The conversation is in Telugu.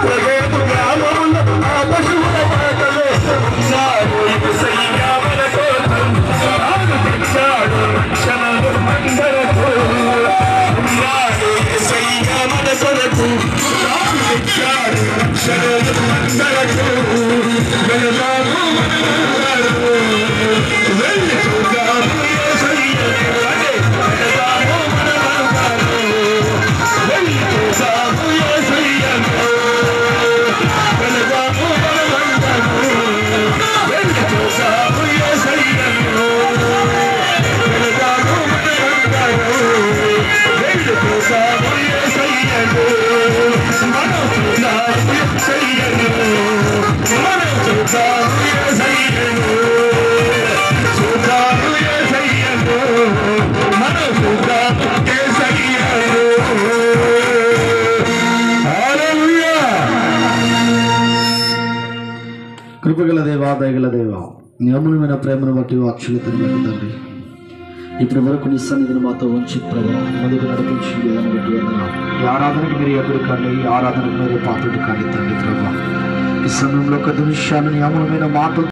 బెత్లెహేము గ్రామములో ఆ పశువుల పాటలో ఉన్నాడు యేసయ్య మన కోసం. తాను తెచ్చాడు రక్షణను అందరకు. ఉన్నాడు యేసయ్య మన కొరకు. తాను తెచ్చాడు రక్షణను అందరకు. వెళదాము మనమందరము. వెళ్ళి చూద్దాము యేసయ్యను. వెళదాము మనమందరము. వెళ్ళి చూద్దాము యేసయ్యను. వెళదాము మనమందరము. వెళ్ళి చూద్దాము యేసయ్యను. వెళదాము మనమందరము. వెళ్ళి చూద్దాము యేసయ్యను. మనం చూద్దాము యేసయ్యను. మనం చూద్దాము యేసయ్యను. చూద్దాము యేసయ్యను. మనం చూద్దాము యేసయ్యను. హల్లెలూయా. కృపగల దేవా, దయగల దేవా, నీ అమూల్యమైన ప్రేమను బట్టి అక్షులతను బట్టి తండ్రి, ఇప్పటి వరకు నీ సన్నిధిని మాతో ఉంచి ప్రభావ ముందుకు నడిపించి విధానం బట్టి వందనాలు. ఈ ఆరాధనకు మీరు ఎదురు కానీ, ఈ ఆరాధనకు మీరే పాత్రుడు కానీ తండ్రి ప్రభావ. ఈ సమయంలో ఒక దృశ్యాన్ని నీ అమూల్యమైన మాటలు